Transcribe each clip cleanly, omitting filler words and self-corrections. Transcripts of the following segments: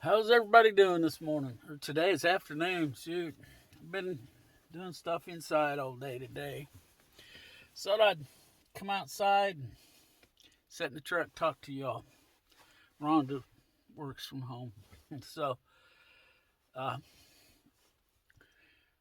How's everybody doing this morning? Or today? It's afternoon. Shoot. I've been doing stuff inside all day today. So I'd come outside and sit in the truck, talk to y'all. Rhonda works from home. So uh,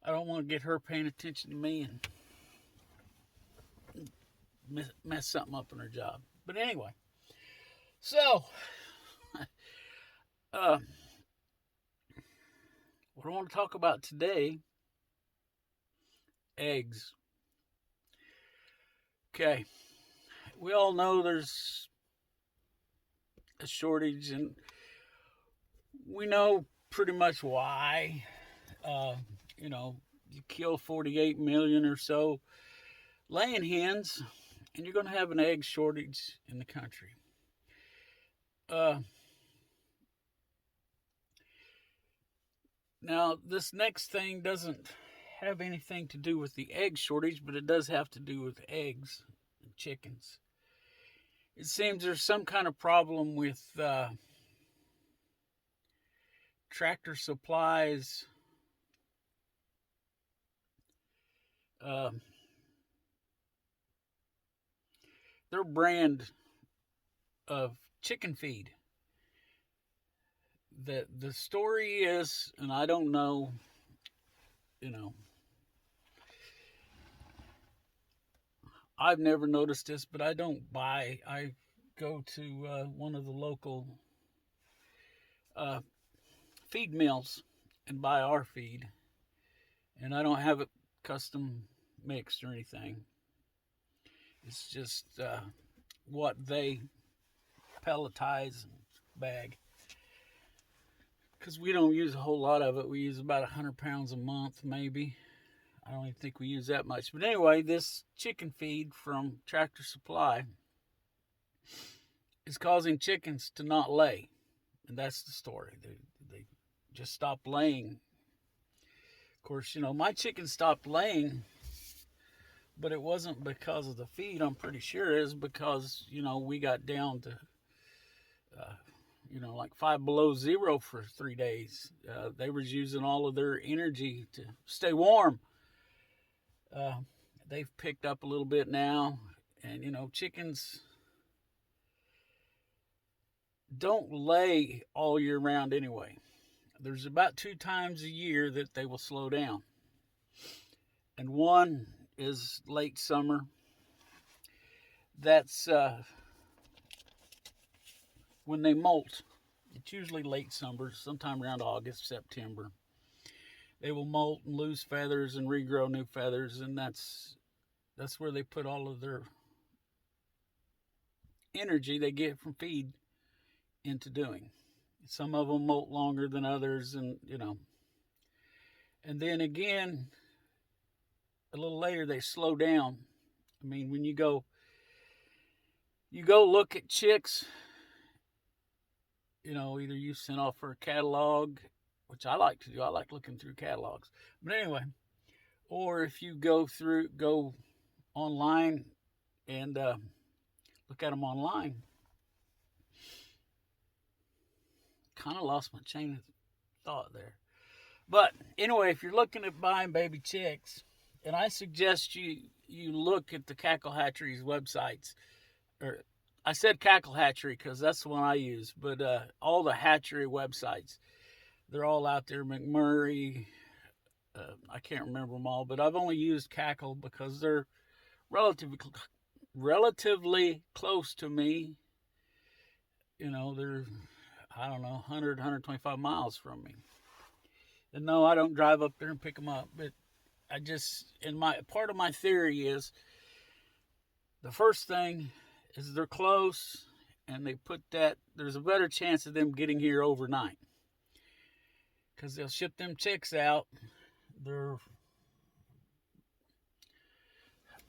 I don't want to get her paying attention to me and mess something up in her job. But anyway, so uh, what I want to talk about today, eggs. Okay, we all know there's a shortage, and we know pretty much why. Uh, you know, you kill 48 million or so laying hens, and you're going to have an egg shortage in the country. Uh, Now, this next thing doesn't have anything to do with the egg shortage, but it does have to do with eggs and chickens. It seems there's some kind of problem with Tractor Supply's uh, their brand of chicken feed. The story is, and I don't know, you know, I've never noticed this, but I don't buy. I go to one of the local uh, feed mills and buy our feed, and I don't have it custom mixed or anything. It's just what they pelletize and bag. Because we don't use a whole lot of it. We use about 100 pounds a month, maybe. I don't even think we use that much. But anyway, this chicken feed from Tractor Supply is causing chickens to not lay. And that's the story. They just stopped laying. Of course, you know, my chickens stopped laying, but it wasn't because of the feed. I'm pretty sure it is because, you know, we got down to, uh, like 5 below 0 for 3 days. They was using all of their energy to stay warm. Uh, they've picked up a little bit now, and chickens don't lay all year round anyway. There's about 2 times a year that they will slow down, and one is late summer. That's when they molt. It's usually late summer, sometime around August, September. They will molt and lose feathers and regrow new feathers, and that's where they put all of their energy they get from feed into doing. Some of them molt longer than others, and and then again, a little later they slow down. I mean, when you go look at chicks, either you send off for a catalog, which I like to do. I like looking through catalogs. But anyway, or if you go online and look at them online. Kind of lost my chain of thought there. But anyway, if you're looking at buying baby chicks, and I suggest you look at the Cackle Hatchery's websites. Or I said Cackle Hatchery because that's the one I use, but all the hatchery websites, they're all out there. McMurray, I can't remember them all, but I've only used Cackle because they're relatively close to me. They're, I don't know, 100, 125 miles from me. And no, I don't drive up there and pick them up, but I just, part of my theory is the first thing is they're close, and they put that, there's a better chance of them getting here overnight. Because they'll ship them chicks out. They're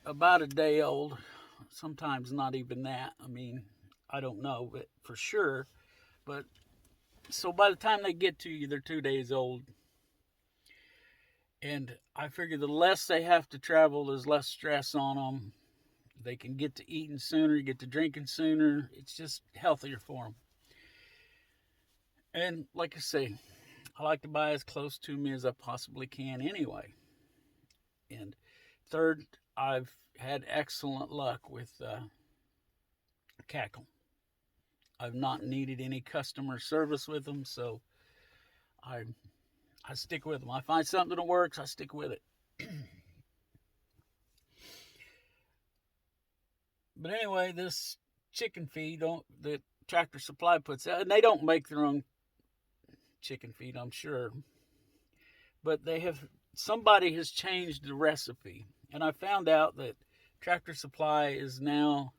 about a day old, sometimes not even that. I mean, I don't know, but for sure. But so by the time they get to you, they're 2 days old. And I figure the less they have to travel, there's less stress on them. They can get to eating sooner, get to drinking sooner. It's just healthier for them. And like I say, I like to buy as close to me as I possibly can anyway. And third, I've had excellent luck with Cackle. I've not needed any customer service with them, so I I stick with them. I find something that works, I stick with it. But anyway, this chicken feed that Tractor Supply puts out, and they don't make their own chicken feed, I'm sure, but somebody has changed the recipe, and I found out that Tractor Supply is now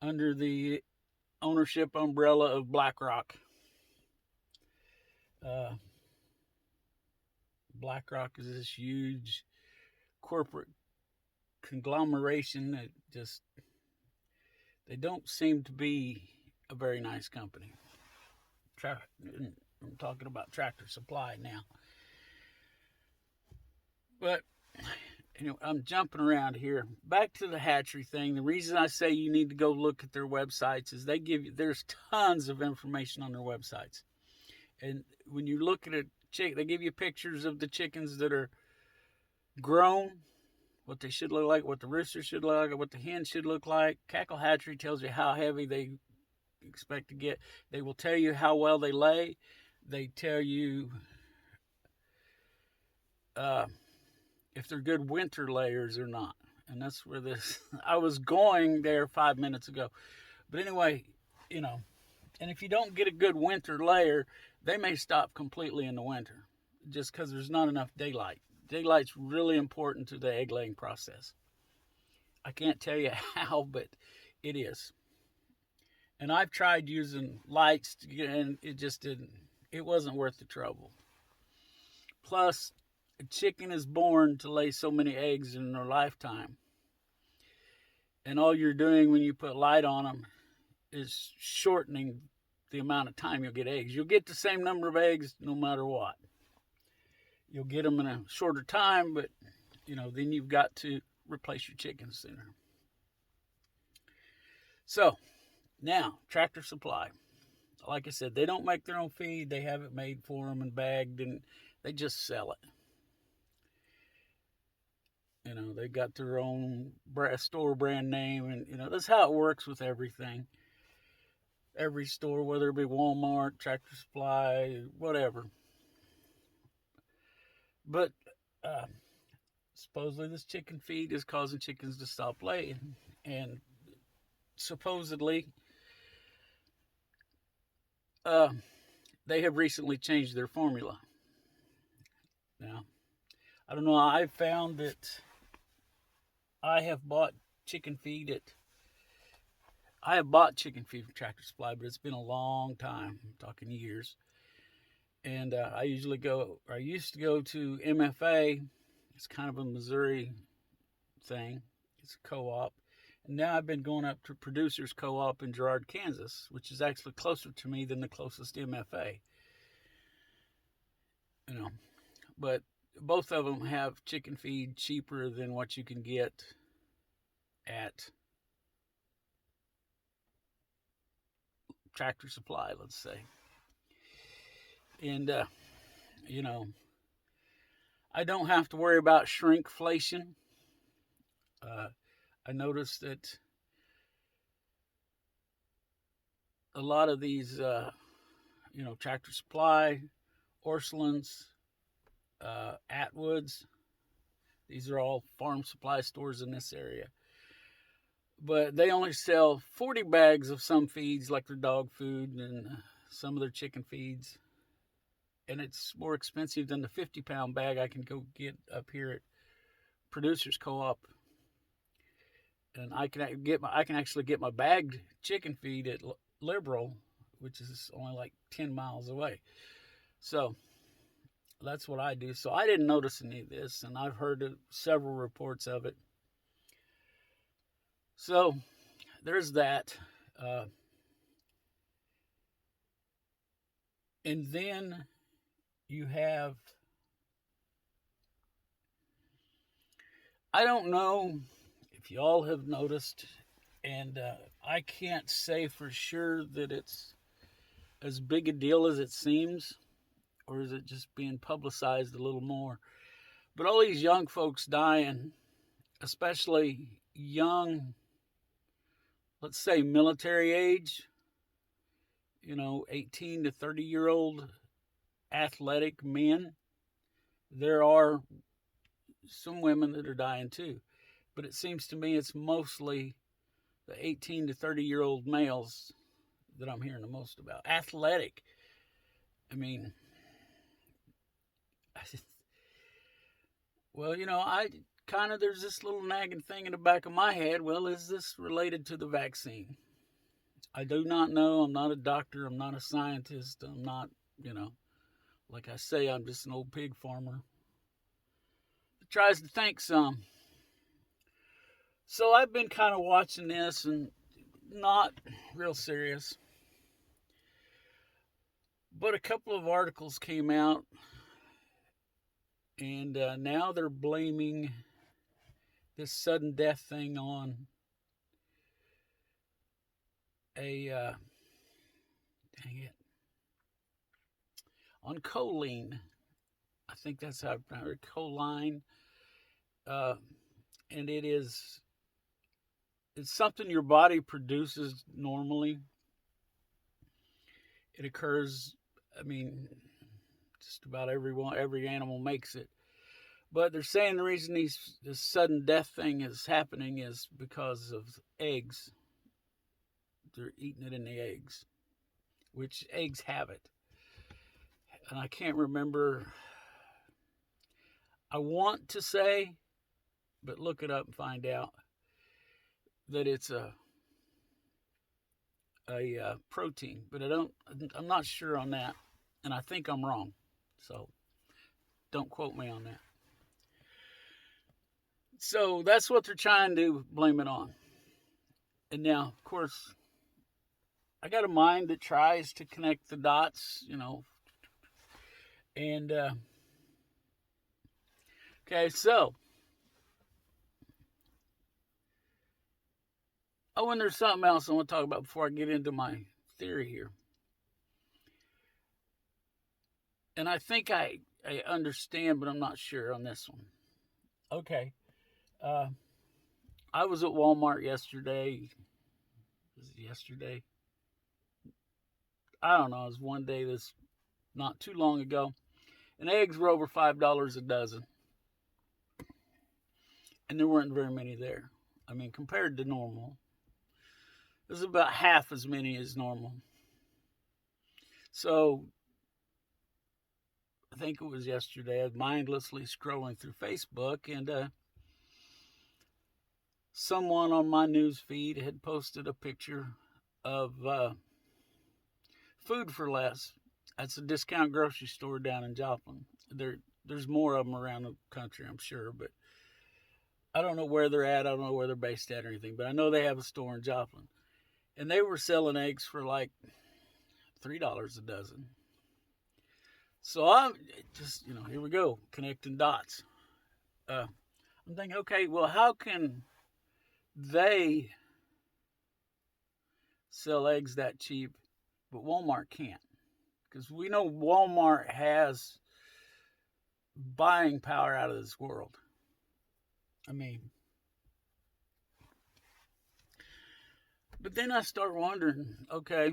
under the ownership umbrella of BlackRock. Uh, BlackRock is this huge corporate conglomeration that just, they don't seem to be a very nice company. I'm talking about Tractor Supply now. But anyway, I'm jumping around here. Back to the hatchery thing. The reason I say you need to go look at their websites is there's tons of information on their websites. And when you look at a chick, they give you pictures of the chickens that are grown, what they should look like, what the rooster should look like, what the hen should look like. Cackle Hatchery tells you how heavy they expect to get. They will tell you how well they lay. They tell you if they're good winter layers or not. And that's where I was going there 5 minutes ago. But anyway, and if you don't get a good winter layer, they may stop completely in the winter just because there's not enough daylight. Daylight's really important to the egg laying process. I can't tell you how, but it is. And I've tried using lights and it wasn't worth the trouble. Plus, a chicken is born to lay so many eggs in their lifetime. And all you're doing when you put light on them is shortening the amount of time you'll get eggs. You'll get the same number of eggs no matter what. You'll get them in a shorter time, but then you've got to replace your chickens sooner. So now, Tractor Supply. Like I said, they don't make their own feed. They have it made for them and bagged, and they just sell it. They got their own store brand name, and that's how it works with everything. Every store, whether it be Walmart, Tractor Supply, whatever. But supposedly this chicken feed is causing chickens to stop laying, and supposedly they have recently changed their formula. Now, I don't know. I found that I have bought chicken feed from Tractor Supply, but it's been a long time. I'm talking years. And I used to go to MFA. It's kind of a Missouri thing. It's a co-op. And now I've been going up to Producers Co-op in Girard, Kansas, which is actually closer to me than the closest MFA. But both of them have chicken feed cheaper than what you can get at Tractor Supply, let's say. And, I don't have to worry about shrinkflation. I noticed that a lot of these, Tractor Supply, Orscheln's, Atwoods, these are all farm supply stores in this area. But they only sell 40 bags of some feeds, like their dog food and some of their chicken feeds. And it's more expensive than the 50-pound bag I can go get up here at Producers Co-op. And I can actually get my bagged chicken feed at Liberal, which is only like 10 miles away. So that's what I do. So I didn't notice any of this, and I've heard several reports of it. So there's that. And then you have, I don't know if y'all have noticed, and I can't say for sure that it's as big a deal as it seems, or is it just being publicized a little more? But all these young folks dying, especially young, let's say military age, 18 to 30-year-old athletic men. There are some women that are dying too, but it seems to me it's mostly the 18 to 30-year-old males that I'm hearing the most about. Athletic. I mean, well, there's this little nagging thing in the back of my head. Well, is this related to the vaccine? I do not know. I'm not a doctor. I'm not a scientist. I'm not, like I say, I'm just an old pig farmer that tries to think some. So I've been kind of watching this and not real serious. But a couple of articles came out, and now they're blaming this sudden death thing on on choline. I think that's how I pronounce it, choline. And it's something your body produces normally. It occurs, just about every animal makes it. But they're saying the reason this sudden death thing is happening is because of eggs. They're eating it in the eggs, which eggs have it. And I can't remember. I want to say, but look it up and find out, that it's a protein, but I'm not sure on that, and I think I'm wrong, so don't quote me on that. So that's what they're trying to blame it on. And now, of course, I got a mind that tries to connect the dots, and okay, so and there's something else I want to talk about before I get into my theory here. And I think I understand, but I'm not sure on this one. Okay. I was at Walmart yesterday. Was it yesterday? I don't know. It was one day this not too long ago. And eggs were over $5 a dozen. And there weren't very many there. Compared to normal. It was about half as many as normal. So, I think it was yesterday, I was mindlessly scrolling through Facebook, and someone on my news feed had posted a picture of Food for Less. That's a discount grocery store down in Joplin. There's more of them around the country, I'm sure, but I don't know where they're at. I don't know where they're based at or anything, but I know they have a store in Joplin. And they were selling eggs for like $3 a dozen. So I'm just, here we go, connecting dots. I'm thinking, okay, well, how can they sell eggs that cheap, but Walmart can't? Because we know Walmart has buying power out of this world. But then I start wondering, okay,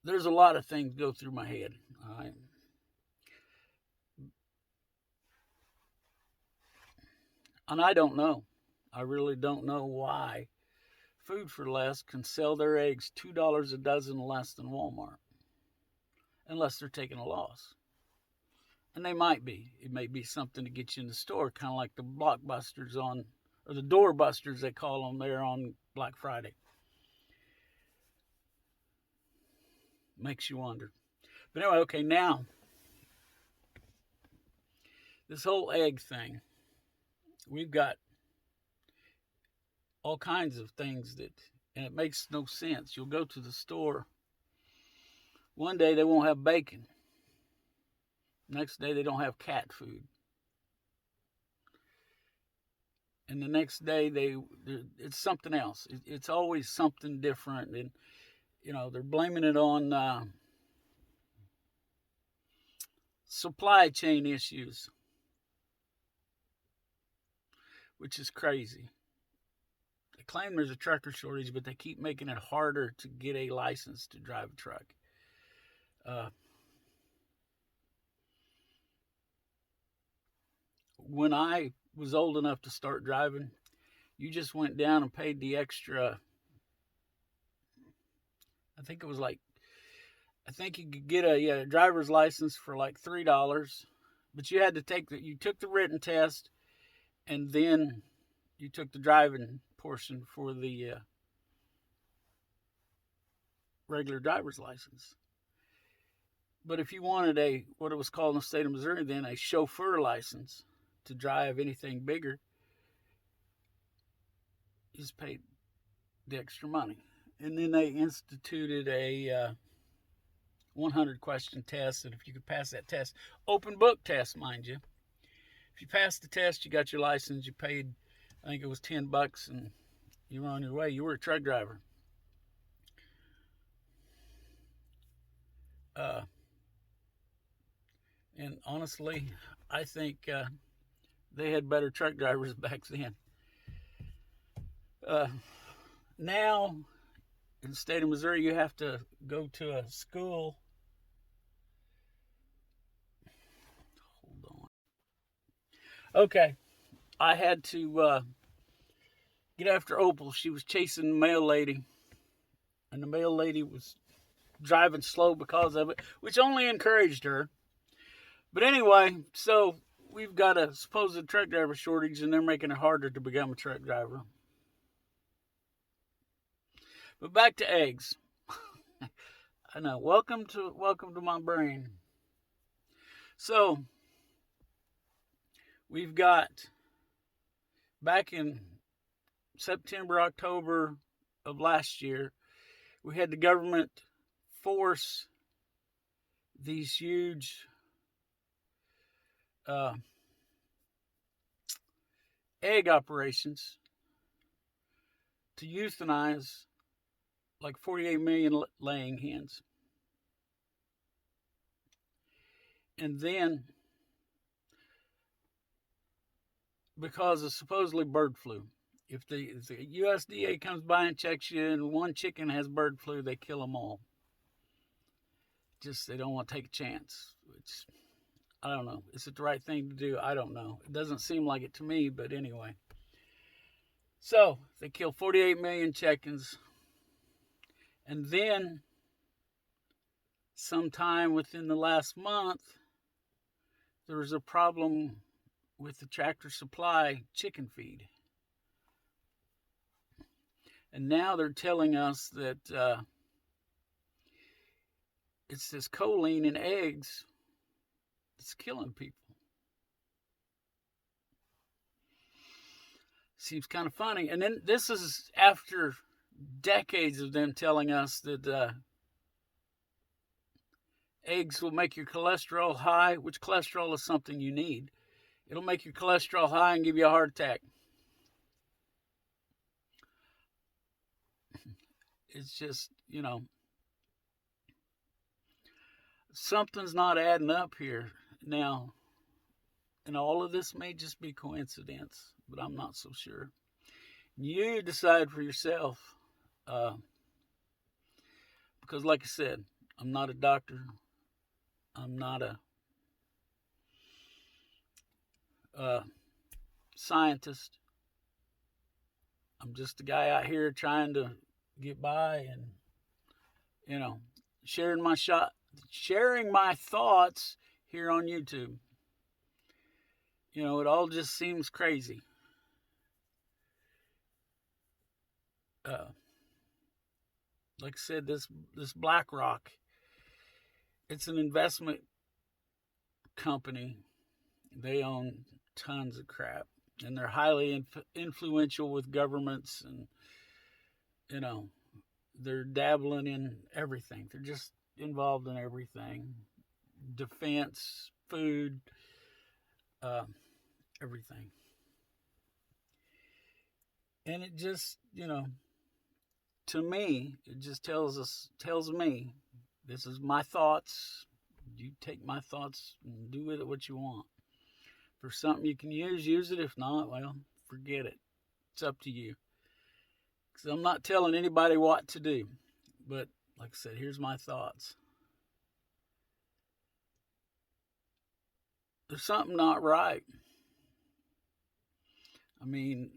there's a lot of things go through my head. All right. And I don't know. I really don't know why Food for Less can sell their eggs $2 a dozen less than Walmart. Unless they're taking a loss. And they might be. It may be something to get you in the store, kind of like the Blockbusters or the Doorbusters they call them there on Black Friday. Makes you wonder. But anyway, okay, now, this whole egg thing, we've got all kinds of things and it makes no sense. You'll go to the store, one day they won't have bacon. Next day they don't have cat food. and the next day it's something else. It's always something different, and they're blaming it on supply chain issues, which is crazy. They claim there's a trucker shortage, but they keep making it harder to get a license to drive a truck. When I was old enough to start driving, you just went down and paid the extra. I think you could get a driver's license for like $3, but you had to you took the written test, and then you took the driving portion for the regular driver's license. But if you wanted what it was called in the state of Missouri then, a chauffeur license to drive anything bigger, you just paid the extra money. And then they instituted a 100 question test, and if you could pass that test, open book test, mind you. If you passed the test, you got your license, you paid, I think it was $10, and you were on your way. You were a truck driver. And honestly, I think they had better truck drivers back then. Now, in the state of Missouri, you have to go to a school. Hold on. Okay. I had to get after Opal. She was chasing the mail lady, and the mail lady was driving slow because of it, which only encouraged her. But anyway, so we've got a supposed truck driver shortage, and they're making it harder to become a truck driver. But back to eggs. I know. Welcome to my brain. So we've got, back in September, October of last year, we had the government force these huge egg operations to euthanize like 48 million laying hens. And then, because of supposedly bird flu, if the USDA comes by and checks you and one chicken has bird flu, they kill them all. Just, they don't want to take a chance, which, I don't know. Is it the right thing to do? I don't know. It doesn't seem like it to me, but anyway. So, they kill 48 million chickens. And then, sometime within the last month, there was a problem with the Tractor Supply chicken feed. And now they're telling us that it's this choline in eggs that's killing people. Seems kind of funny. And then this is after decades of them telling us that eggs will make your cholesterol high, which cholesterol is something you need. It'll make your cholesterol high and give you a heart attack. It's just, something's not adding up here. Now, and all of this may just be coincidence, but I'm not so sure. You decide for yourself. Because like I said, I'm not a doctor. I'm not a scientist. I'm just a guy out here trying to get by and, sharing my thoughts here on YouTube. It all just seems crazy. Like I said, this BlackRock, it's an investment company. They own tons of crap, and they're highly influential with governments, and they're dabbling in everything. They're just involved in everything. Defense, food, everything. And it just, to me, it just tells me, this is my thoughts. You take my thoughts and do with it what you want. For something you can use it. If not, well, forget it. It's up to you. Because I'm not telling anybody what to do. But like I said, here's my thoughts. There's something not right. I mean,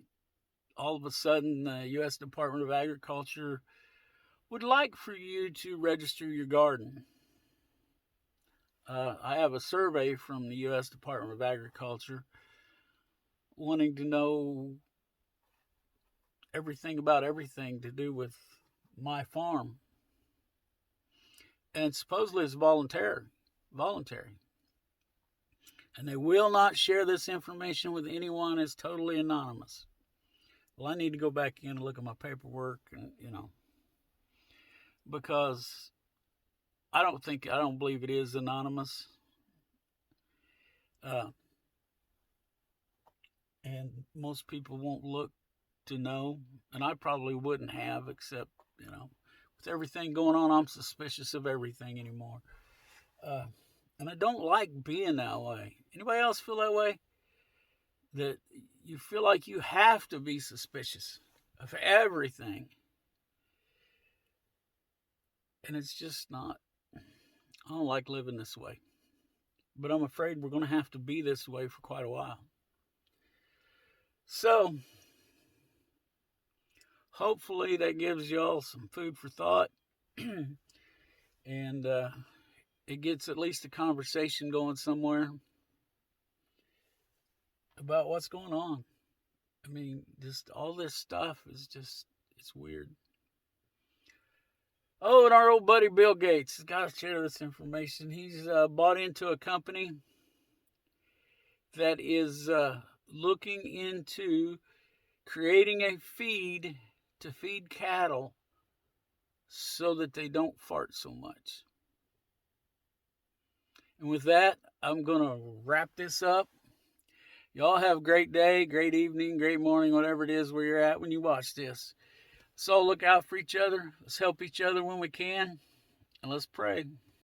all of a sudden, the U.S. Department of Agriculture would like for you to register your garden. I have a survey from the U.S. Department of Agriculture wanting to know everything about everything to do with my farm. And supposedly it's voluntary. And they will not share this information with anyone. It's totally anonymous. Well, I need to go back in and look at my paperwork and, because I don't believe it is anonymous. And most people won't look to know, and I probably wouldn't have, except, with everything going on, I'm suspicious of everything anymore. And I don't like being that way. Anybody else feel that way? That you feel like you have to be suspicious of everything. And it's just not. I don't like living this way. But I'm afraid we're going to have to be this way for quite a while. So, hopefully that gives y'all some food for thought. And it gets at least a conversation going somewhere about what's going on. I mean, just all this stuff is just, it's weird. Oh, and our old buddy Bill Gates has got to share this information. He's bought into a company that is looking into creating a feed to feed cattle so that they don't fart so much. And with that, I'm going to wrap this up. Y'all have a great day, great evening, great morning, whatever it is where you're at when you watch this. So look out for each other. Let's help each other when we can. And let's pray.